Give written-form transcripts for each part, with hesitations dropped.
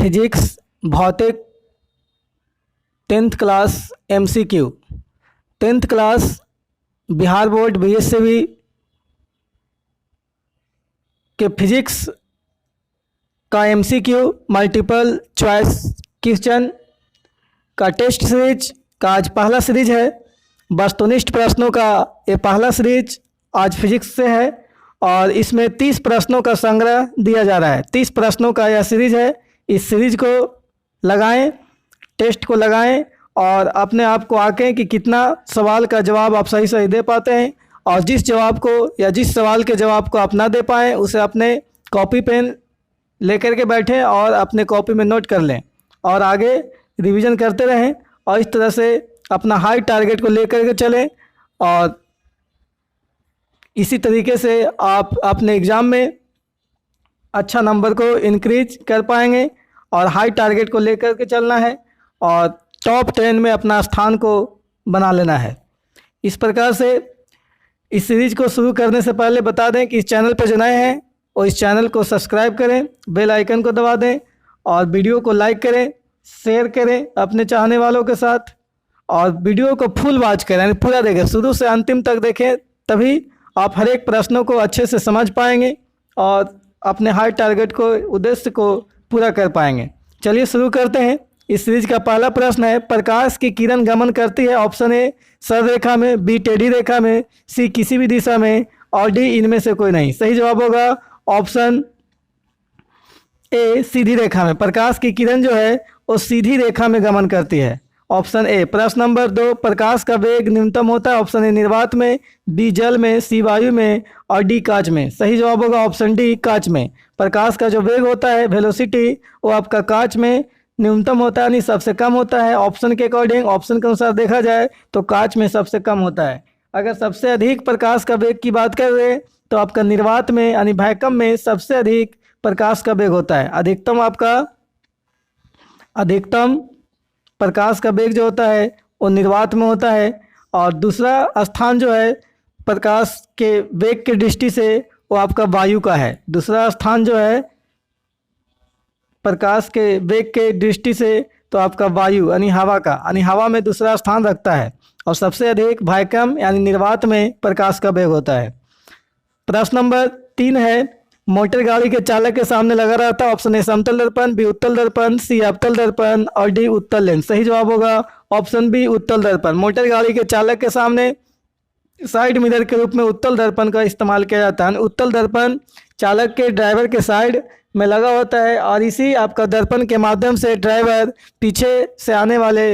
Physics भौतिक 10th class MCQ 10th class Bihar board BSCB के physics का MCQ मल्टीपल चॉइस क्वेश्चन का test series का आज पहला सीरीज है। वस्तुनिष्ठ प्रश्नों का ये पहला सीरीज आज फिजिक्स से है और इसमें 30 प्रश्नों का संग्रह दिया जा रहा है। 30 प्रश्नों का यह सीरीज है। इस सीरीज को लगाएं, टेस्ट को लगाएं और अपने आप को आंकें कि कितना सवाल का जवाब आप सही सही दे पाते हैं, और जिस जवाब को या जिस सवाल के जवाब को आप ना दे पाएँ उसे अपने कॉपी पेन लेकर के बैठें और अपने कॉपी में नोट कर लें और आगे रिवीजन करते रहें और इस तरह से अपना हाई टारगेट को लेकर के चलें और इसी तरीके से आप अपने एग्ज़ाम में अच्छा नंबर को इंक्रीज कर पाएंगे और हाई टारगेट को लेकर के चलना है और टॉप 10 में अपना स्थान को बना लेना है। इस प्रकार से इस सीरीज को शुरू करने से पहले बता दें कि इस चैनल पर जो नए हैं और इस चैनल को सब्सक्राइब करें, बेल आइकन को दबा दें और वीडियो को लाइक करें, शेयर करें अपने चाहने वालों के साथ और वीडियो को फुल वॉच करें, यानी पूरा देखें, शुरू से अंतिम तक देखें, तभी आप हर एक प्रश्नों को अच्छे से समझ पाएंगे और अपने हाई टारगेट को उद्देश्य को पूरा कर पाएंगे। चलिए शुरू करते हैं। इस सीरीज का पहला प्रश्न है, प्रकाश की किरण गमन करती है ऑप्शन ए सरल रेखा में, बी टेढ़ी रेखा में, सी किसी भी दिशा में और डी इनमें से कोई नहीं। सही जवाब होगा ऑप्शन ए सीधी रेखा में। प्रकाश की किरण जो है वो सीधी रेखा में गमन करती है, ऑप्शन ए। प्रश्न नंबर 2, प्रकाश का वेग न्यूनतम होता है ऑप्शन ए निर्वात में, बी जल में, सी वायु में और डी कांच में। सही जवाब होगा ऑप्शन डी कांच में। प्रकाश का जो वेग होता है वेलोसिटी वो आपका कांच में न्यूनतम होता है, यानी सबसे कम होता है। ऑप्शन के अकॉर्डिंग, ऑप्शन के अनुसार देखा जाए तो कांच में सबसे कम होता है। अगर सबसे अधिक प्रकाश का वेग की बात कर रहे हैं तो आपका निर्वात में यानी वैक्यूम में सबसे अधिक प्रकाश का वेग होता है। अधिकतम प्रकाश का वेग जो होता है वो निर्वात में होता है और दूसरा स्थान जो है प्रकाश के वेग की दृष्टि से वो आपका वायु का है। दूसरा स्थान जो है प्रकाश के वेग के दृष्टि से तो आपका वायु यानी हवा का, यानी हवा में दूसरा स्थान रखता है और सबसे अधिक वैक्यूम यानी निर्वात में प्रकाश का वेग होता है। प्रश्न नंबर 3 है, मोटर गाड़ी के चालक के सामने लगा रहता है ऑप्शन ए समतल दर्पण, बी उत्तल दर्पण, सी अवतल दर्पण और डी उत्तल लेंस। सही जवाब होगा ऑप्शन बी उत्तल दर्पण। मोटर गाड़ी के चालक के सामने साइड मिरर के रूप में उत्तल दर्पण का इस्तेमाल किया जाता है। उत्तल दर्पण चालक के ड्राइवर के साइड में लगा होता है और इसी आपका दर्पण के माध्यम से ड्राइवर पीछे से आने वाले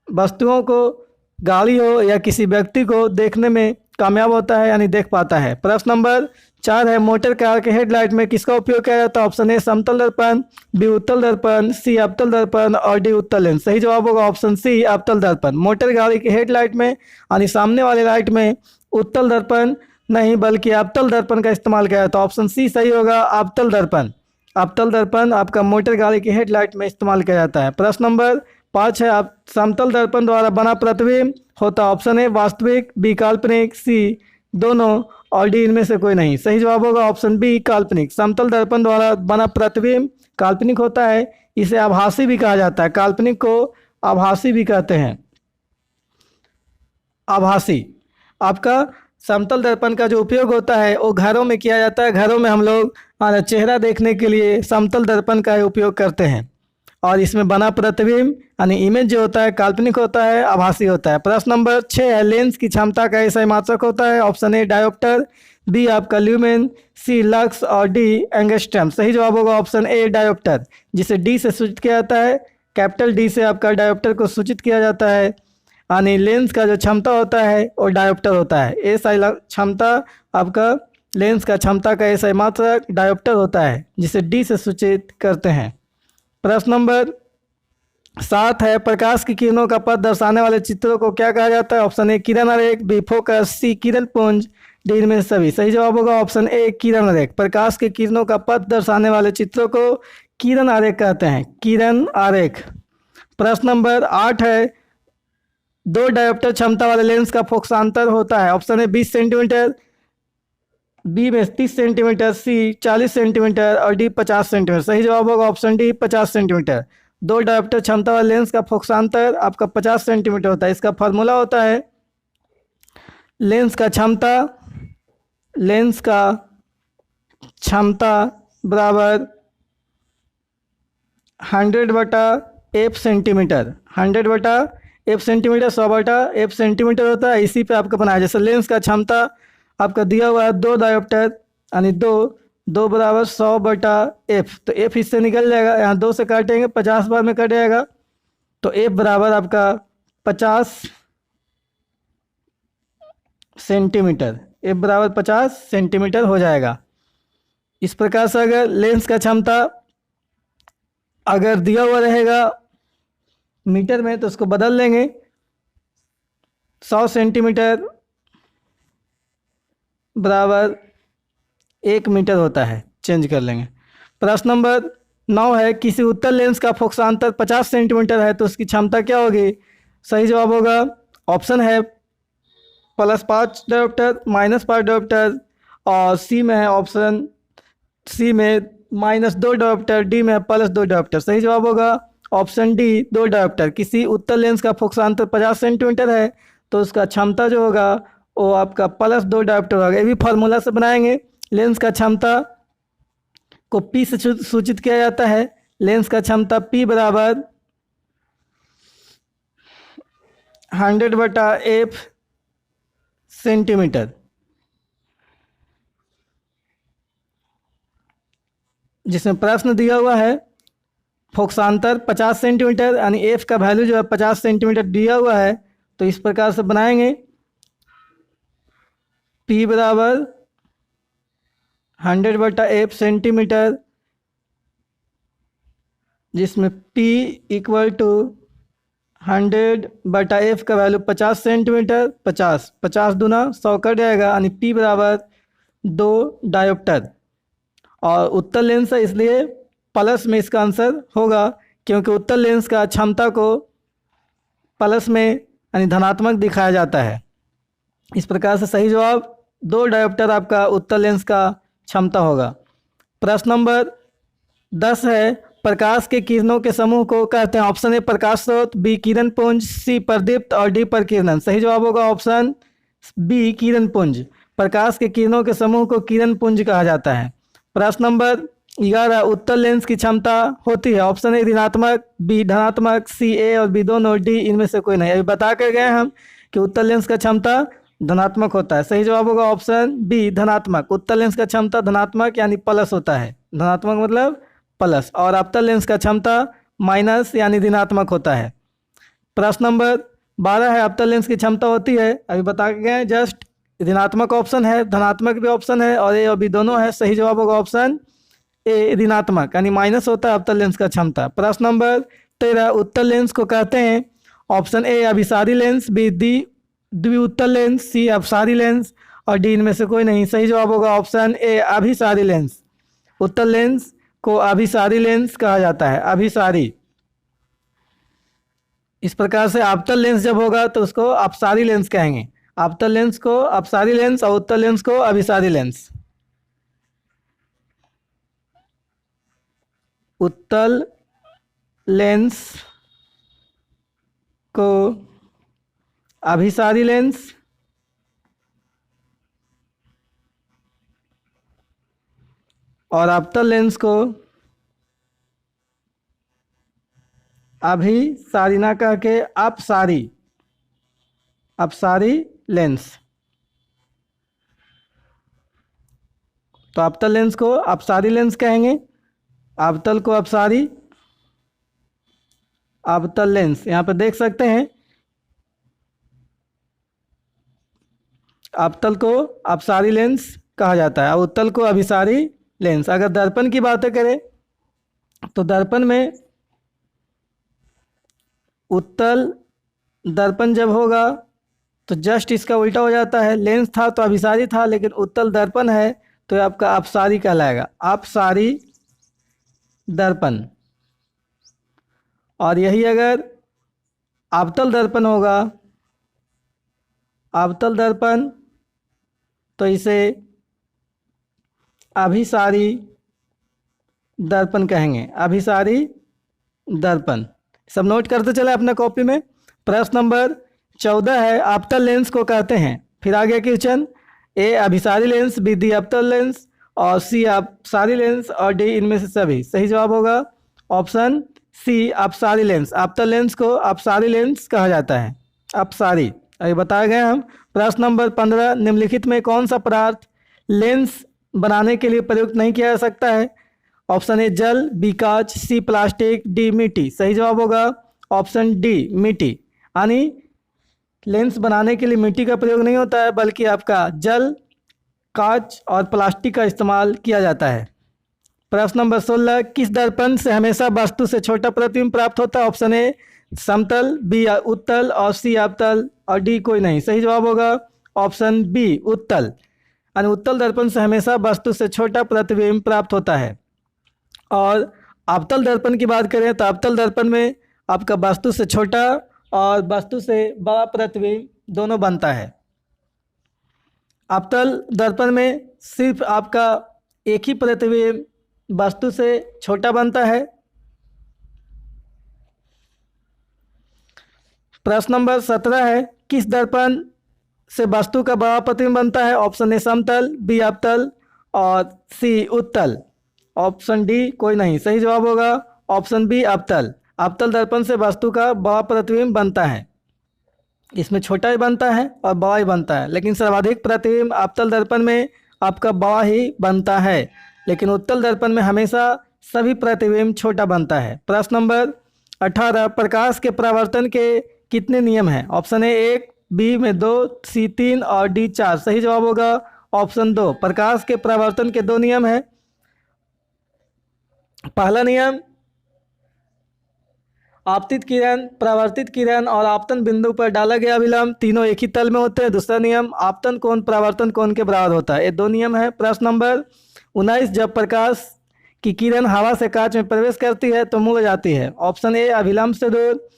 वस्तुओं को, गाड़ी हो या किसी व्यक्ति को देखने में कामयाब होता है, यानी देख पाता है। प्रश्न नंबर 4 है, मोटर कार के हेडलाइट में किसका उपयोग किया जाता है ऑप्शन ए समतल दर्पण, बी उत्तल दर्पण, सी अवतल दर्पण और डी उत्तल लेंस। सही जवाब होगा ऑप्शन सी अवतल दर्पण। मोटर गाड़ी के हेडलाइट में यानी सामने वाले लाइट में उत्तल दर्पण नहीं बल्कि अवतल दर्पण का इस्तेमाल किया जाता है, ऑप्शन सी सही होगा अवतल दर्पण। अवतल दर्पण आपका मोटर गाड़ी की हेडलाइट में इस्तेमाल किया जाता है। प्रश्न नंबर 5 है, आप समतल दर्पण द्वारा बना प्रतिबिंब होता है ऑप्शन ए वास्तविक, बी काल्पनिक, सी दोनों और डी इनमें से कोई नहीं। सही जवाब होगा ऑप्शन बी काल्पनिक। समतल दर्पण द्वारा बना प्रतिबिंब काल्पनिक होता है, इसे आभासी भी कहा जाता है। काल्पनिक को आभासी भी कहते हैं। आभासी आपका समतल दर्पण का जो उपयोग होता है वो घरों में किया जाता है। घरों में हम लोग चेहरा देखने के लिए समतल दर्पण का उपयोग करते हैं और इसमें बना प्रतिबिंब यानी इमेज जो होता है काल्पनिक होता है, आभासी होता है। प्रश्न नंबर 6 है, लेंस की क्षमता का ऐसा मात्रक होता है ऑप्शन ए डायोप्टर, बी आपका ल्यूमेन, सी लक्स और डी एंगस्ट्रम। सही जवाब होगा ऑप्शन ए डायोप्टर, जिसे डी से सूचित किया जाता है। कैपिटल डी से आपका डायोप्टर को सूचित किया जाता है, यानी लेंस का जो क्षमता होता है वो डायोप्टर होता है। ऐसा क्षमता आपका लेंस का क्षमता का ऐसा मात्रक डायोप्टर होता है, जिसे डी से सूचित करते हैं। प्रश्न नंबर 7 है, प्रकाश की किरणों का पथ दर्शाने वाले चित्रों को क्या कहा जाता है ऑप्शन ए किरण आरेख, बी फोकस, सी किरण पुंज, डी इनमें से सभी। सही जवाब होगा ऑप्शन ए किरण आरेख। प्रकाश की किरणों का पथ दर्शाने वाले चित्रों को किरण आरेख कहते हैं, किरण आरेख। प्रश्न नंबर 8 है, 2 डायोप्टर क्षमता वाले लेंस का फोकसांतर होता है ऑप्शन ए 20 सेंटीमीटर, बी में 30 सेंटीमीटर, सी 40 सेंटीमीटर और डी 50 सेंटीमीटर। सही जवाब होगा ऑप्शन डी 50 सेंटीमीटर। दो डायोप्टर क्षमता वाले लेंस का फोकसांतर आपका 50 सेंटीमीटर होता है। इसका फार्मूला होता है लेंस का क्षमता बराबर 100/f centimetre. 100/f centimetre 100/f centimetre होता है। इसी पे आपका बनाया, जैसे लेंस का क्षमता आपका दिया हुआ है 2 डायोप्टर यानी 2 बराबर 100/f, तो f इससे निकल जाएगा, यहाँ 2 से काटेंगे 50 बार में कट जाएगा, तो f बराबर आपका 50 सेंटीमीटर। f बराबर 50 सेंटीमीटर हो जाएगा। इस प्रकार से अगर लेंस का क्षमता अगर दिया हुआ रहेगा मीटर में तो उसको बदल लेंगे, 100 सेंटीमीटर बराबर 1 मीटर होता है, चेंज कर लेंगे। प्रश्न नंबर 9 है, किसी उत्तल लेंस का फोकसांतर 50 सेंटीमीटर है तो उसकी क्षमता क्या होगी। सही जवाब होगा ऑप्शन है +5 डायोप्टर -5 डायोप्टर, और सी में है ऑप्शन सी में -2 डायोप्टर, डी में +2 डायोप्टर। सही जवाब होगा ऑप्शन डी 2 डायोप्टर। किसी उत्तल लेंस का फोकसांतर 50 सेंटीमीटर है तो उसका क्षमता जो होगा वो आपका +2 डायोप्टर होगा। ये भी फार्मूला से बनाएंगे। लेंस का क्षमता को P से सूचित किया जाता है। लेंस का क्षमता P बराबर 100/f सेंटीमीटर, जिसमें प्रश्न दिया हुआ है फोकसांतर 50 सेंटीमीटर यानी f का वैल्यू जो है 50 सेंटीमीटर दिया हुआ है, तो इस प्रकार से बनाएंगे P बराबर 100/f सेंटीमीटर, जिसमें P इक्वल टू 100/f का वैल्यू 50 सेंटीमीटर, 50 दूना 100 कट जाएगा यानी P बराबर 2 डायोप्टर। और उत्तल लेंस है इसलिए प्लस में इसका आंसर होगा, क्योंकि उत्तल लेंस का क्षमता को प्लस में यानी धनात्मक दिखाया जाता है। इस प्रकार से सही जवाब 2 डायोप्टर आपका उत्तल लेंस का क्षमता होगा। प्रश्न नंबर 10 है, प्रकाश के किरणों के समूह को कहते हैं। ऑप्शन ए प्रकाश स्रोत, बी किरण पुंज, सी प्रदीप्त और डी प्रकीर्णन। सही जवाब होगा ऑप्शन बी किरण पुंज। प्रकाश के किरणों के समूह को किरण पुंज कहा जाता है। प्रश्न नंबर 11, उत्तल लेंस की क्षमता होती है। ऑप्शन ए ऋणात्मक, बी धनात्मक, सी ए और बी दोनों, डी इनमें से कोई नहीं। अभी बता कर गए हम कि उत्तल लेंस का क्षमता धनात्मक होता है। सही जवाब होगा ऑप्शन बी धनात्मक। उत्तल लेंस का क्षमता धनात्मक यानी प्लस होता है, धनात्मक मतलब प्लस, और अवतल लेंस का क्षमता माइनस यानी ऋणात्मक होता है। प्रश्न नंबर 12 है, अवतल लेंस की क्षमता होती है, अभी बता के गए जस्ट, ऋणात्मक ऑप्शन है, धनात्मक भी ऑप्शन है और ए और बी दोनों है। सही जवाब होगा ऑप्शन ए ऋणात्मक यानी माइनस होता है अवतल लेंस का क्षमता। प्रश्न नंबर 13, उत्तल लेंस को कहते हैं। ऑप्शन ए अभिसारी लेंस, बी द्विउत्तल लेंस, सी अपसारी लेंस और डी इनमें से कोई नहीं। सही जवाब होगा ऑप्शन ए अभिसारी लेंस। उत्तल लेंस को अभिसारी लेंस कहा जाता है, अभिसारी। इस प्रकार से अवतल लेंस जब होगा तो उसको अपसारी लेंस कहेंगे। अवतल लेंस को अपसारी लेंस और उत्तल लेंस को अभिसारी लेंस। उत्तल लेंस को अभिसारी लेंस और अवतल लेंस को अभिसारी ना कह के अपसारी लेंस। तो अवतल लेंस को अपसारी लेंस कहेंगे, अवतल को अपसारी, अवतल लेंस। यहाँ पर देख सकते हैं अवतल को अपसारी लेंस कहा जाता है और उत्तल को अभिसारी लेंस। अगर दर्पण की बातें करें तो दर्पण में उत्तल दर्पण जब होगा तो जस्ट इसका उल्टा हो जाता है। लेंस था तो अभिसारी था, लेकिन उत्तल दर्पण है तो आपका अपसारी कहलाएगा, अपसारी दर्पण। और यही अगर अवतल दर्पण होगा, अवतल दर्पण, तो इसे अभिसारी दर्पण कहेंगे, अभिसारी दर्पण। सब नोट करते चले अपने कॉपी में। प्रश्न नंबर 14 है, आपतल लेंस को कहते हैं। फिर आगे क्वेश्चन, ए अभिसारी लेंस, बी दी अपतल लेंस, और सी अपसारी लेंस, और डी इनमें से सभी। सही जवाब होगा ऑप्शन सी अपसारी लेंस। आपतल लेंस को अपसारी लेंस कहा जाता है, अपसारी। अभी बताए गए हम। प्रश्न नंबर 15, निम्नलिखित में कौन सा पदार्थ लेंस बनाने के लिए प्रयुक्त नहीं किया जा सकता है। ऑप्शन ए जल, बी कांच, सी प्लास्टिक, डी मिट्टी। सही जवाब होगा ऑप्शन डी मिट्टी। यानी लेंस बनाने के लिए मिट्टी का प्रयोग नहीं होता है, बल्कि आपका जल, कांच और प्लास्टिक का इस्तेमाल किया जाता है। प्रश्न नंबर 16, किस दर्पण से हमेशा वस्तु से छोटा प्रतिबिंब प्राप्त होता है। ऑप्शन ए समतल, बी उत्तल, और सी अवतल, और डी कोई नहीं। सही जवाब होगा ऑप्शन बी उत्तल। यानी उत्तल दर्पण से हमेशा वस्तु से छोटा प्रतिबिंब प्राप्त होता है। और अवतल दर्पण की बात करें तो अवतल दर्पण में आपका वस्तु से छोटा और वस्तु से बड़ा प्रतिबिंब दोनों बनता है। अवतल दर्पण में सिर्फ आपका एक ही प्रतिबिंब वस्तु से छोटा बनता है। प्रश्न नंबर 17 है, किस दर्पण से वस्तु का बड़ा प्रतिबिंब बनता है। ऑप्शन ए समतल, बी अवतल, और सी उत्तल, ऑप्शन डी कोई नहीं। सही जवाब होगा ऑप्शन बी अवतल। अवतल दर्पण से वस्तु का बड़ा प्रतिबिंब बनता है। इसमें छोटा ही बनता है और बड़ा ही बनता है, लेकिन सर्वाधिक प्रतिबिंब अवतल दर्पण में आपका बड़ा ही बनता है, लेकिन उत्तल दर्पण में हमेशा सभी प्रतिबिंब छोटा बनता है। प्रश्न नंबर 18, प्रकाश के परावर्तन के कितने नियम हैं। ऑप्शन ए 1, बी में 2, सी 3, और डी 4। सही जवाब होगा ऑप्शन 2। प्रकाश के परावर्तन के 2 नियम हैं। पहला नियम, आपतित किरण, परावर्तित किरण और आपतन बिंदु पर डाला गया अभिलंब तीनों एक ही तल में होते हैं। दूसरा नियम, आपतन कोण परावर्तन कोण के बराबर होता है। ये 2 नियम है। प्रश्न नंबर 19, जब प्रकाश की किरण हवा से कांच में प्रवेश करती है तो मुड़ जाती है। ऑप्शन ए अभिलंब से दूर,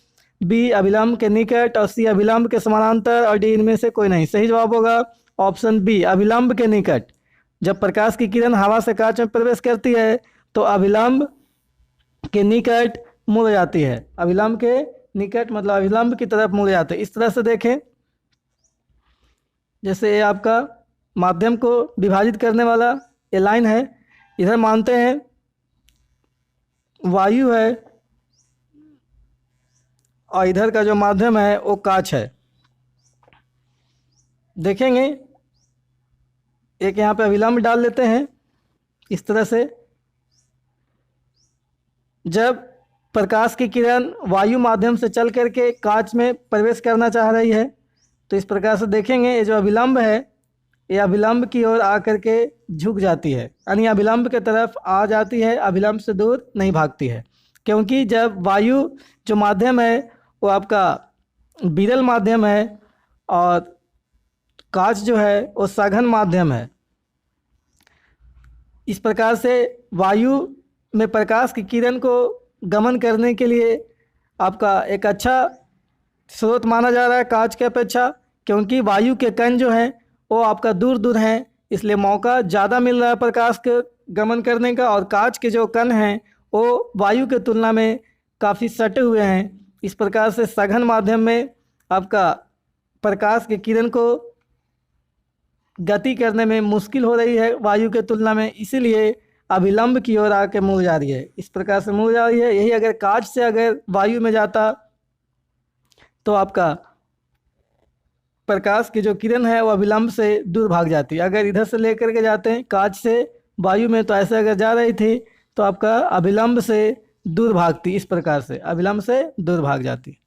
बी अभिलंब के निकट, और सी अभिलंब के समानांतर, और डी इनमें से कोई नहीं। सही जवाब होगा ऑप्शन बी अभिलंब के निकट। जब प्रकाश की किरण हवा से कांच में प्रवेश करती है तो अभिलंब के निकट मुड़ जाती है। अभिलंब के निकट मतलब अभिलंब की तरफ मुड़ जाते हैं। इस तरह से देखें, जैसे ये आपका माध्यम को विभाजित करने वाला ये लाइन है। इधर मानते हैं वायु है और इधर का जो माध्यम है वो कांच है। देखेंगे एक यहाँ पे अभिलंब डाल लेते हैं इस तरह से। जब प्रकाश की किरण वायु माध्यम से चल करके कांच में प्रवेश करना चाह रही है तो इस प्रकार से देखेंगे, ये जो अभिलंब है ये अभिलंब की ओर आकर के झुक जाती है, यानी अभिलंब के तरफ आ जाती है, अभिलंब से दूर नहीं भागती है। क्योंकि जब वायु जो माध्यम है वो आपका विरल माध्यम है और कांच जो है वो सघन माध्यम है। इस प्रकार से वायु में प्रकाश की किरण को गमन करने के लिए आपका एक अच्छा स्रोत माना जा रहा है कांच के अपेक्षा, क्योंकि वायु के कण जो हैं वो आपका दूर दूर हैं, इसलिए मौका ज़्यादा मिल रहा है प्रकाश के गमन करने का। और कांच के जो कण हैं वो वायु के तुलना में काफ़ी सटे हुए हैं। इस प्रकार से सघन माध्यम में आपका प्रकाश की किरण को गति करने में मुश्किल हो रही है वायु के तुलना में, इसीलिए अभिलंब की ओर आके मुड़ जा रही है। इस प्रकार से मुड़ जा रही है। यही अगर कांच से अगर वायु में जाता तो आपका प्रकाश की जो किरण है वो अभिलंब से दूर भाग जाती। अगर इधर से लेकर के जाते हैं कांच से वायु में तो ऐसे अगर जा रही थी तो आपका अभिलंब से दूर भागती, इस प्रकार से अभिलंब से दूर भाग जाती।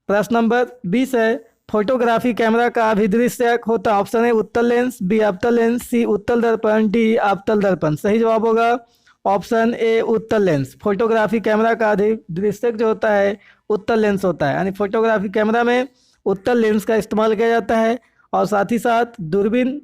प्रश्न नंबर 20 है, फोटोग्राफी कैमरा का अभिदृश्यक होता। ऑप्शन ए उत्तल लेंस, बी अवतल लेंस, सी उत्तल दर्पण, डी अवतल दर्पण। सही जवाब होगा ऑप्शन ए उत्तल लेंस। फोटोग्राफी कैमरा का अभिदृश्यक जो होता है उत्तल लेंस होता है, यानी फोटोग्राफी कैमरा में उत्तल लेंस का इस्तेमाल किया जाता है। और साथ ही साथ दूरबीन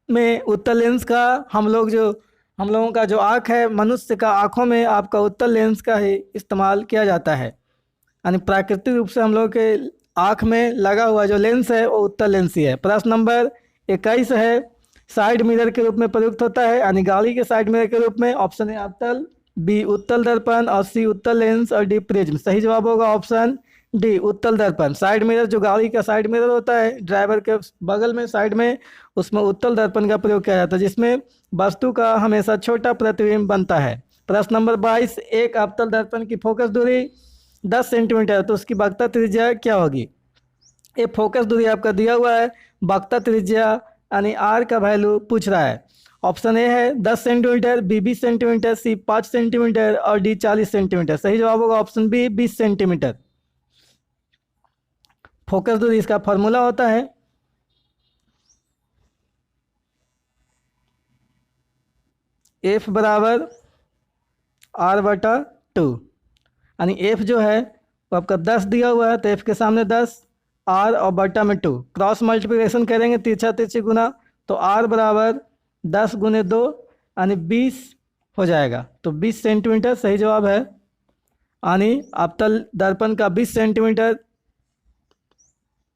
में उत्तल लेंस का हम लोगों का जो आँख है, मनुष्य का आँखों में आपका उत्तल लेंस का ही इस्तेमाल किया जाता है। यानी प्राकृतिक रूप से हम लोग के आँख में लगा हुआ जो लेंस है वो उत्तल लेंस ही है। प्रश्न नंबर 21 है, साइड मिरर के रूप में प्रयुक्त होता है, यानी गाड़ी के साइड मिरर के रूप में। ऑप्शन ए अवतल, बी उत्तल दर्पण और सी उत्तल लेंस और डी प्रिज्म। सही जवाब होगा ऑप्शन डी उत्तल दर्पण। साइड मिरर जो गाड़ी का साइड मिरर होता है ड्राइवर के बगल में साइड में, उसमें उत्तल दर्पण का प्रयोग किया जाता है, जिसमें वस्तु का हमेशा छोटा प्रतिबिंब बनता है। प्रश्न नंबर 22, एक अवतल दर्पण की फोकस दूरी 10 सेंटीमीटर, तो उसकी वक्रता त्रिज्या क्या होगी? ये फोकस दूरी आपका दिया हुआ है, वक्रता त्रिज्या यानी आर का वैल्यू पूछ रहा है। ऑप्शन ए है 10 सेंटीमीटर, बी 20 सेंटीमीटर, सी 5 सेंटीमीटर और डी 40 सेंटीमीटर। सही जवाब होगा ऑप्शन बी 20 सेंटीमीटर। फोकस दूरी इसका फॉर्मूला होता है एफ बराबर आर बटा 2, यानी एफ जो है वो आपका 10 दिया हुआ है, तो एफ के सामने 10, आर और बटा में 2, क्रॉस मल्टीप्लिकेशन करेंगे तिरछा तिरछी गुना, तो आर बराबर 10 गुने 2 यानी 20 हो जाएगा, तो 20 सेंटीमीटर सही जवाब है। यानी अवतल दर्पण का 20 सेंटीमीटर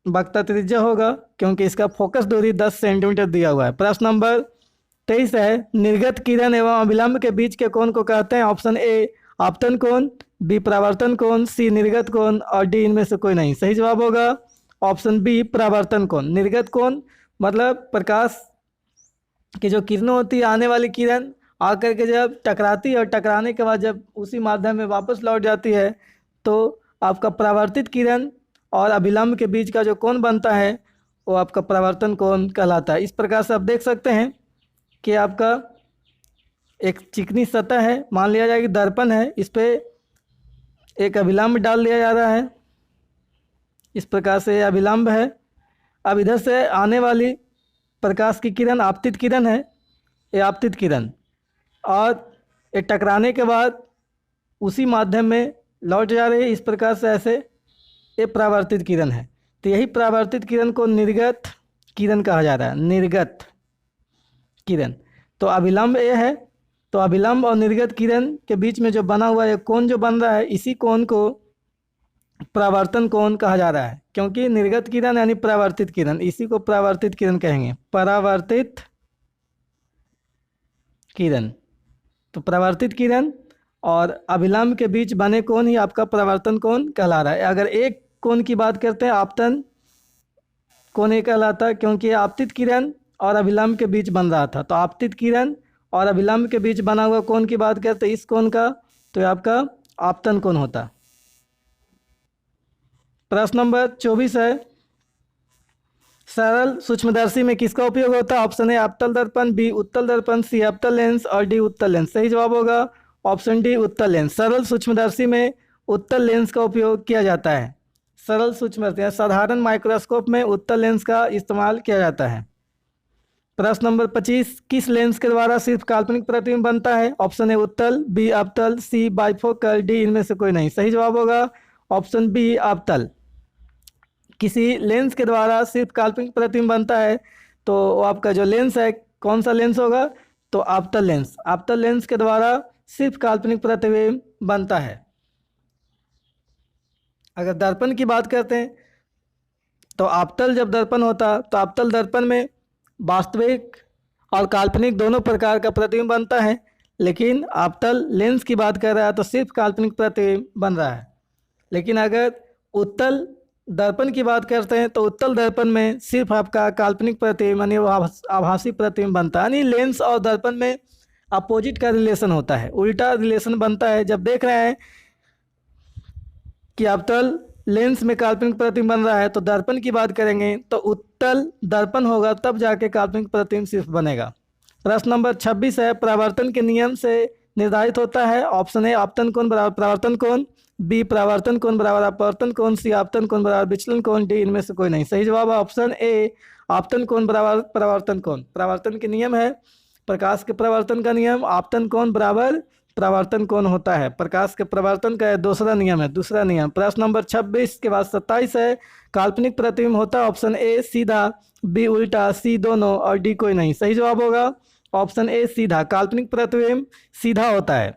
वक्रता त्रिज्या होगा, क्योंकि इसका फोकस दूरी 10 सेंटीमीटर दिया हुआ है। प्रश्न नंबर 23 है, निर्गत किरण एवं अभिलंब के बीच के कोण को कहते हैं? ऑप्शन ए आपतन कोण, बी परावर्तन कोण, सी निर्गत कोण और डी इनमें से कोई नहीं। सही जवाब होगा ऑप्शन बी परावर्तन कोण। निर्गत कोण मतलब प्रकाश की जो किरणें होती है, आने वाली किरण आकर के जब टकराती है और टकराने के बाद जब उसी माध्यम में वापस लौट जाती है, तो आपका परावर्तित किरण और अभिलंब के बीच का जो कोण बनता है वो आपका परावर्तन कोण कहलाता है। इस प्रकार से आप देख सकते हैं कि आपका एक चिकनी सतह है, मान लिया जाए कि दर्पण है, इस पे एक अभिलंब डाल दिया जा रहा है, इस प्रकार से अभिलंब है। अब इधर से आने वाली प्रकाश की किरण आपतित किरण है, ये आपतित किरण, और ये टकराने के बाद उसी माध्यम में लौट जा रही है, इस प्रकार से ऐसे ये परावर्तित किरण है। तो यही परावर्तित किरण को निर्गत किरण कहा जा रहा है, निर्गत किरण। तो अभिलंब ये है, तो अभिलंब और निर्गत किरण के बीच में जो बना हुआ है कोण जो बन रहा है, इसी कोण को परावर्तन कोण कहा जा रहा है, क्योंकि निर्गत किरण यानी परावर्तित किरण, इसी को परावर्तित किरण कहेंगे, परावर्तित किरण। तो परावर्तित किरण और अभिलंब के बीच बने कोण ही आपका परावर्तन कोण कहला रहा है। अगर एक कोण की बात करते हैं आपतन कोण ये कहलाता है, क्योंकि आपतित किरण और अभिलंब के बीच बन रहा था, तो आपतित किरण और अभिलंब के बीच बना हुआ कोण की बात करते हैं इस कोण का, तो ये आपका आपतन कोण होता। प्रश्न नंबर 24 है, सरल सूक्ष्मदर्शी में किसका उपयोग होता है? ऑप्शन ए अवतल दर्पण, बी उत्तल दर्पण, सी अवतल लेंस और डी उत्तल लेंस। सही जवाब होगा ऑप्शन डी उत्तल लेंस। सरल सूक्ष्मदर्शी में उत्तल लेंस का उपयोग किया जाता है। सरल सूक्ष्मदर्शी साधारण माइक्रोस्कोप में उत्तल लेंस का इस्तेमाल किया जाता है। प्रश्न नंबर 25, किस लेंस के द्वारा सिर्फ काल्पनिक प्रतिबिंब बनता है? ऑप्शन ए उत्तल, बी अवतल, सी बाइफोकल, डी इनमें से कोई नहीं। सही जवाब होगा ऑप्शन बी अवतल। किसी लेंस के द्वारा सिर्फ काल्पनिक प्रतिबिंब बनता है, तो वो आपका जो लेंस है कौन सा लेंस होगा? तो अवतल लेंस। अवतल लेंस के द्वारा सिर्फ काल्पनिक प्रतिबिंब बनता है। अगर दर्पण की बात करते हैं तो अवतल जब दर्पण होता तो अवतल दर्पण में वास्तविक और काल्पनिक दोनों प्रकार का प्रतिबिंब बनता है, लेकिन अवतल लेंस की बात कर रहा है तो सिर्फ काल्पनिक प्रतिबिंब बन रहा है। लेकिन अगर उत्तल दर्पण की बात करते हैं तो उत्तल दर्पण में सिर्फ आपका काल्पनिक प्रतिबिंब यानी आभासी प्रतिबिंब बनता है। यानी लेंस और दर्पण में अपोजिट का रिलेशन होता है, उल्टा रिलेशन बनता है। जब देख रहे हैं कि अवतल लेंस में काल्पनिक प्रतिबिंब बन रहा है तो दर्पण की बात करेंगे तो उत्तल दर्पण होगा, तब जाके काल्पनिक प्रतिबिंब सिर्फ बनेगा। प्रश्न नंबर 26 है, परावर्तन के नियम से निर्धारित होता है? ऑप्शन ए आपतन कोण बराबर परावर्तन कोण, बी परावर्तन कोण बराबर अपवर्तन कोण, सी आपतन कोण बराबर विचलन कोण, डी इनमें से कोई नहीं। सही जवाब है ऑप्शन ए आपतन कोण बराबर परावर्तन कोण। परावर्तन के नियम है, प्रकाश के परावर्तन का नियम आपतन कोण बराबर परावर्तन कोण होता है। प्रकाश के परावर्तन का दूसरा नियम है, दूसरा नियम। प्रश्न नंबर 26 के बाद 27 है, काल्पनिक प्रतिबिंब होता है? ऑप्शन ए सीधा, बी उल्टा, सी दोनों और डी कोई नहीं। सही जवाब होगा ऑप्शन ए सीधा। काल्पनिक प्रतिबिंब सीधा होता है,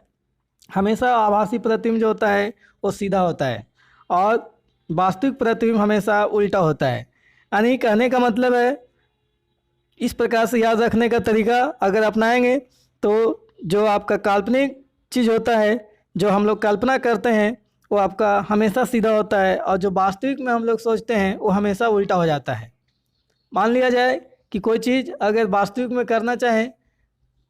हमेशा आभासी प्रतिबिंब जो होता है वो सीधा होता है, और वास्तविक प्रतिबिंब हमेशा उल्टा होता है। यानी कहने का मतलब है इस प्रकार से याद रखने का तरीका अगर अपनाएंगे तो जो आपका काल्पनिक चीज़ होता है, जो हम लोग कल्पना करते हैं, वो आपका हमेशा सीधा होता है, और जो वास्तविक में हम लोग सोचते हैं वो हमेशा उल्टा हो जाता है। मान लिया जाए कि कोई चीज़ अगर वास्तविक में करना चाहे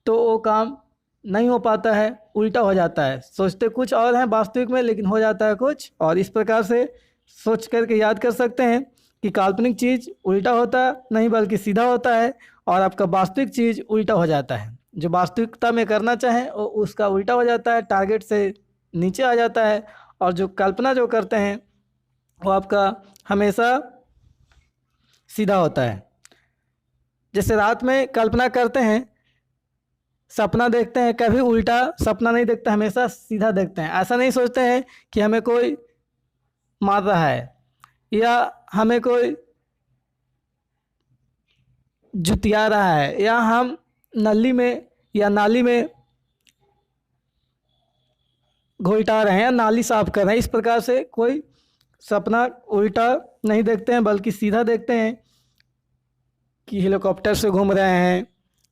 तो वो काम नहीं हो पाता है, उल्टा हो जाता है। सोचते कुछ और हैं वास्तविक में, लेकिन हो जाता है कुछ और। इस प्रकार से सोच करके याद कर सकते हैं कि काल्पनिक चीज़ उल्टा होता नहीं बल्कि सीधा होता है, और आपका वास्तविक चीज़ उल्टा हो जाता है। जो वास्तविकता में करना चाहें वो उसका उल्टा हो जाता है, टारगेट से नीचे आ जाता है, और जो कल्पना जो करते हैं वो आपका हमेशा सीधा होता है। जैसे रात में कल्पना करते हैं, सपना देखते हैं, कभी उल्टा सपना नहीं देखते, हमेशा सीधा देखते हैं। ऐसा नहीं सोचते हैं कि हमें कोई मार रहा है या हमें कोई जुतिया रहा है या हम नली में या नाली में घोलटा रहे हैं या नाली साफ कर रहे हैं। इस प्रकार से कोई सपना उल्टा नहीं देखते हैं बल्कि सीधा देखते हैं कि हेलीकॉप्टर से घूम रहे हैं।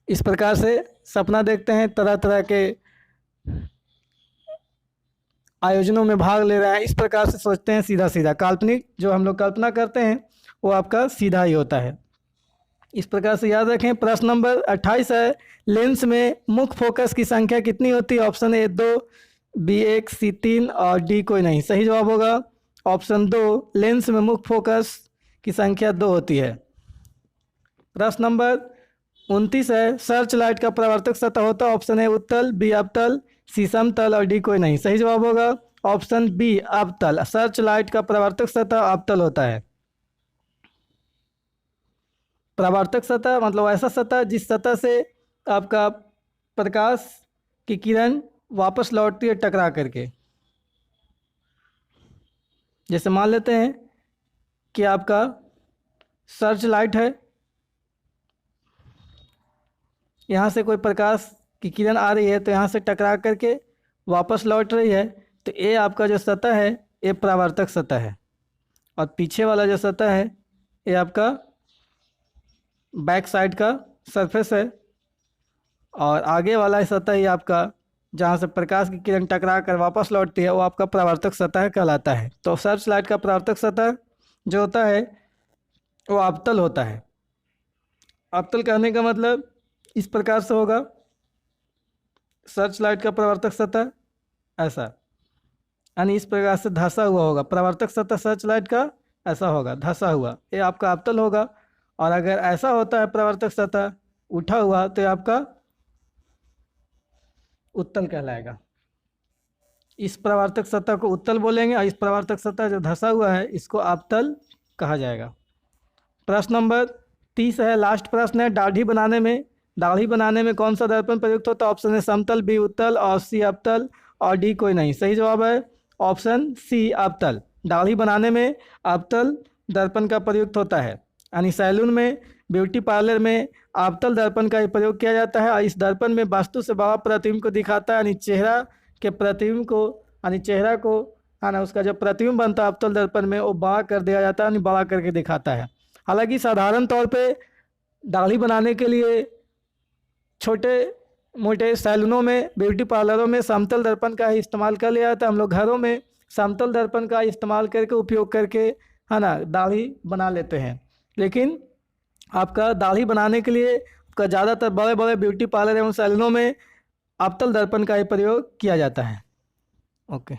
इस प्रकार से सपना देखते हैं, तरह तरह के आयोजनों में भाग ले रहे हैं। इस प्रकार से सोचते हैं सीधा सीधा। काल्पनिक जो हम लोग कल्पना करते हैं वो आपका सीधा ही होता है। इस प्रकार से याद रखें। प्रश्न नंबर 28 है, लेंस में मुख्य फोकस की संख्या कितनी होती है? ऑप्शन ए 2, बी 1, सी 3 और डी कोई नहीं। सही जवाब होगा ऑप्शन 2, लेंस में मुख्य फोकस की संख्या 2 होती है। प्रश्न नंबर 29 है, सर्च लाइट का परावर्तक सतह होता है? ऑप्शन ए उत्तल, बी अवतल, सी समतल और डी कोई नहीं। सही जवाब होगा ऑप्शन बी अवतल। सर्च लाइट का परावर्तक सतह अवतल होता है। परावर्तक सतह मतलब ऐसा सतह जिस सतह से आपका प्रकाश की किरण वापस लौटती है टकरा करके। जैसे मान लेते हैं कि आपका सर्च लाइट है, यहाँ से कोई प्रकाश की किरण आ रही है तो यहाँ से टकरा करके वापस लौट रही है, तो ये आपका जो सतह है ये परावर्तक सतह है, और पीछे वाला जो सतह है ये आपका बैक साइड का सरफेस है, और आगे वाला सतह ही आपका जहाँ से प्रकाश की किरण टकरा कर वापस लौटती है वो आपका परावर्तक सतह कहलाता है। तो सर्च लाइट का परावर्तक सतह जो होता है वो अवतल होता है। अवतल कहने का मतलब इस प्रकार से होगा, सर्च लाइट का परावर्तक सतह ऐसा, यानी इस प्रकार से धंसा हुआ होगा। परावर्तक सतह सर्च लाइट का ऐसा होगा, धंसा हुआ, ये आपका अवतल होगा। और अगर ऐसा होता है परावर्तक सतह उठा हुआ तो ये आपका उत्तल कहलाएगा। इस परावर्तक सतह को उत्तल बोलेंगे, और इस परावर्तक सतह जो धंसा हुआ है इसको अवतल कहा जाएगा। प्रश्न नंबर 30 है, लास्ट प्रश्न है, दाढ़ी बनाने में कौन सा दर्पण प्रयुक्त होता है? ऑप्शन है समतल, बी उत्तल और सी अवतल और डी कोई नहीं। सही जवाब है ऑप्शन सी अवतल। दाढ़ी बनाने में अवतल दर्पण का प्रयुक्त होता है, यानी सैलून में, ब्यूटी पार्लर में अवतल दर्पण का प्रयोग किया जाता है। और इस दर्पण में वास्तु से बड़ा प्रतिबिंब को दिखाता है, यानी चेहरा के प्रतिबिंब को, यानी चेहरा को है ना, उसका जो प्रतिबिंब बनता है अवतल दर्पण में वो बड़ा कर दिया जाता है, यानी बड़ा करके दिखाता है। हालांकि साधारण तौर पे दाढ़ी बनाने के लिए छोटे मोटे सैलूनों में, ब्यूटी पार्लरों में समतल दर्पण का ही इस्तेमाल कर लिया जाता है। हम लोग घरों में समतल दर्पण का इस्तेमाल करके, उपयोग करके है ना दाढ़ी बना लेते हैं। लेकिन आपका दाढ़ी बनाने के लिए आपका ज़्यादातर बड़े बड़े ब्यूटी पार्लर एवं सैलूनों में अवतल दर्पण का ही प्रयोग किया जाता है। ओके।